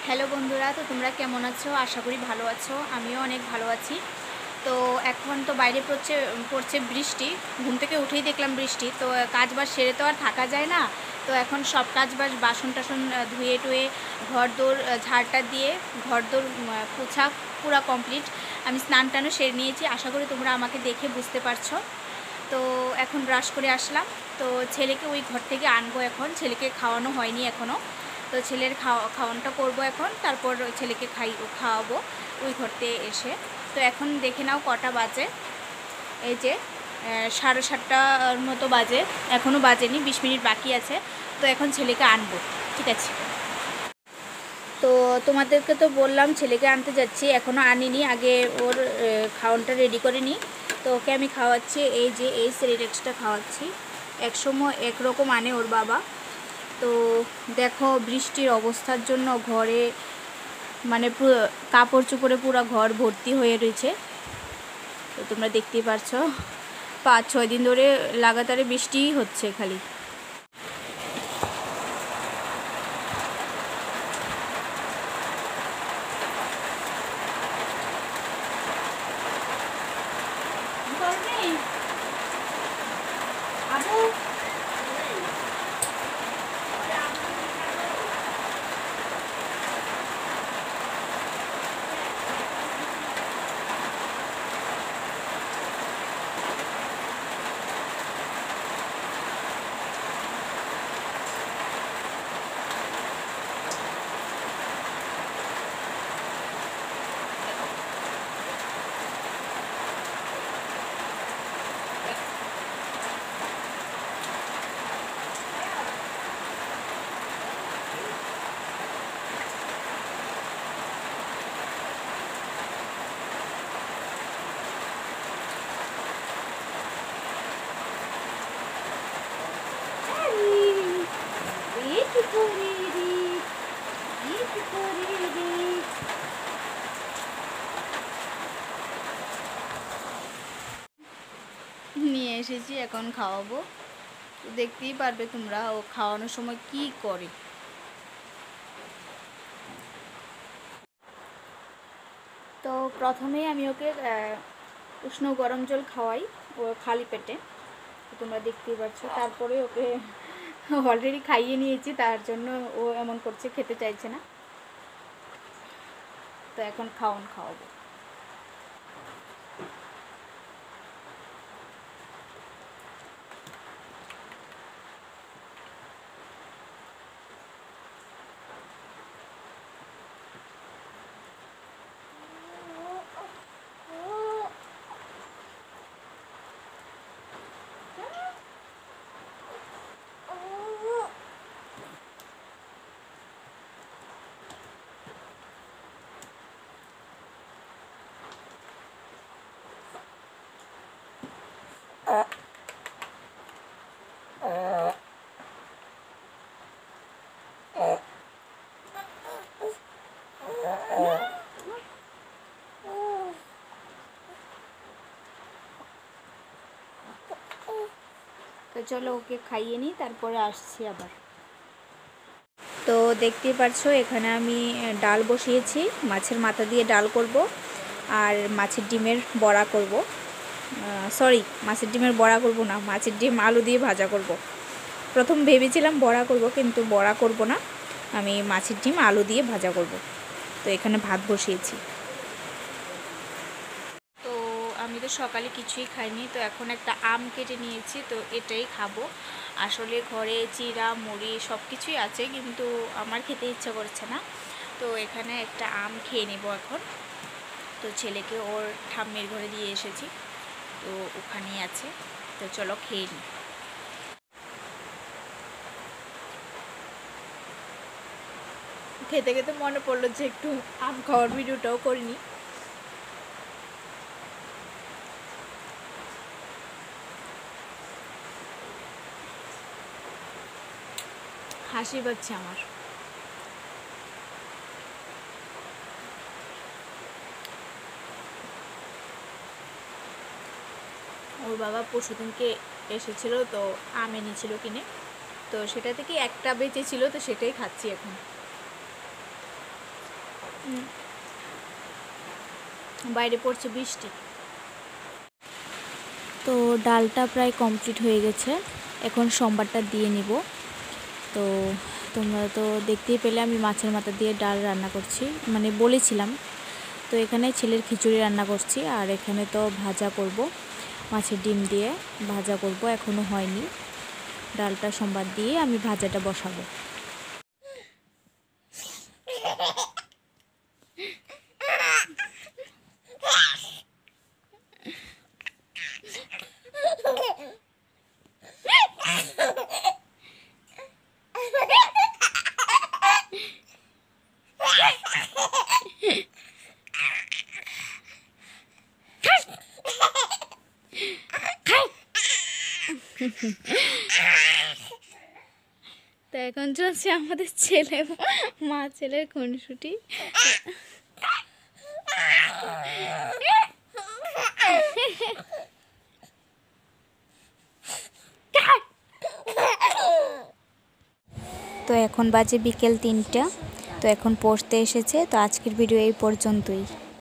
Hello বন্ধুরা, তো তোমরা কেমন আছো? আশা করি ভালো আছো। আমিও অনেক ভালো আছি। তো এখন তো বাইরে পড়ছে বৃষ্টি। ঘুম থেকে উঠেই দেখলাম বৃষ্টি। তো কাজ বাজ সেরে তো আর থাকা যায় না। তো এখন সব কাজ বাজ বাসন টাসন ধুয়ে টুয়ে ঘর দোর ঝাড়টা দিয়ে ঘর দোর পোছা পুরা কমপ্লিট। আমি স্নান টানও সেরে নিয়েছি। আশা করি তোমরা আমাকে দেখে বুঝতে পারছো। তো এখন ব্রাশ করে আসলাম। তো ছেলেকে ওই ঘর থেকে আনবো। এখন ছেলেকে খাওয়ানো হয়নি এখনও। তো ছেলের খাওয়ানটা করব এখন, তারপর ছেলেকে খাওয়াবো ওই ঘরতে এসে। তো এখন দেখে নাও কটা বাজে। এই যে 7:30টার মতো বাজে, এখনও বাজেনি, 20 মিনিট বাকি আছে। তো এখন ছেলেকে আনবো, ঠিক আছে। তো তোমাদেরকে তো বললাম ছেলেকে আনতে যাচ্ছি, এখনও আনিনি। আগে ওর খাওয়ানটা রেডি করে নিই। তো ওকে আমি খাওয়াচ্ছি, এই যে এই সেরিলেক্সটা খাওয়াচ্ছি। একসময় একরকম আনে ওর বাবা। তো দেখো বৃষ্টির অবস্থার জন্য ঘরে মানে কাপড় চোপড়ে পুরো ঘর ভর্তি হয়ে রয়েছে। তো তোমরা দেখতেই পারছো 5-6 দিন ধরে লাগাতারে বৃষ্টিই হচ্ছে খালি। নিয়ে এসেছি, এখন খাওয়াবো। তো দেখতেই পারবে তোমরা ও খাওয়ানোর সময় কি করে। তো প্রথমেই আমি ওকে উষ্ণ গরম জল খাওয়াই ও খালি পেটে। তো তোমরা দেখতেই পাচ্ছ। তারপরে ওকে অলরেডি খাইয়ে নিয়েছি, তার জন্য ও এমন করছে, খেতে চাইছে না। তো এখন খাওয়াবো। তো চলো ওকে খাইয়ে নিই, তারপরে আসছি আবার। তো দেখতেই পারছো এখানে আমি ডাল বসিয়েছি। মাছের মাথা দিয়ে ডাল করব আর মাছের ডিমের বড়া করব। সরি, মাছের ডিমের বড়া করব না, মাছের ডিম আলু দিয়ে ভাজা করব। প্রথম ভেবেছিলাম বড়া করব, কিন্তু বড়া করব না, আমি মাছের ডিম আলু দিয়ে ভাজা করব। তো এখানে ভাত বসিয়েছি। তো আমি তো সকালে কিছুই খাইনি। তো এখন একটা আম কেটে নিয়েছি, তো এটাই খাবো। আসলে ঘরে চিড়া মুড়ি সব কিছুই আছে, কিন্তু আমার খেতে ইচ্ছা করছে না। তো এখানে একটা আম খেয়ে নেব এখন। তো ছেলেকে ওর ঠাম্মির ঘরে দিয়ে এসেছি, তো ওখানেই আছে। তো চলো খেয়ে নিই। খেতে খেতে মনে পড়লো যে একটু আম খাওয়ার ভিডিওটাও করিনি। হাসি পাচ্ছে আমার। ওর বাবা পরশুদিনকে এসেছিল, তো আম এনেছিল কিনে। তো সেটা থেকে একটা বেঁচে ছিল, তো সেটাই খাচ্ছি এখন। বাইরে পড়ছে বৃষ্টি। তো ডালটা প্রায় কমপ্লিট হয়ে গেছে, এখন সম্বারটা দিয়ে নিব। তো তোমরা তো দেখতেই পেলে আমি মাছের মাথা দিয়ে ডাল রান্না করছি, মানে বলেছিলাম। তো এখানে ছেলের খিচুড়ি রান্না করছি, আর এখানে তো ভাজা করব, মাছের ডিম দিয়ে ভাজা করব, এখনও হয়নি। ডালটা সম্বার দিয়ে আমি ভাজাটা বসাবো। তো এখন চলছে আমাদের ছেলে মা ছেলের খুনসুটি। তো এখন বাজে বিকেল 3টা। তো এখন পড়তে এসেছে। তো আজকের ভিডিও এই পর্যন্তই।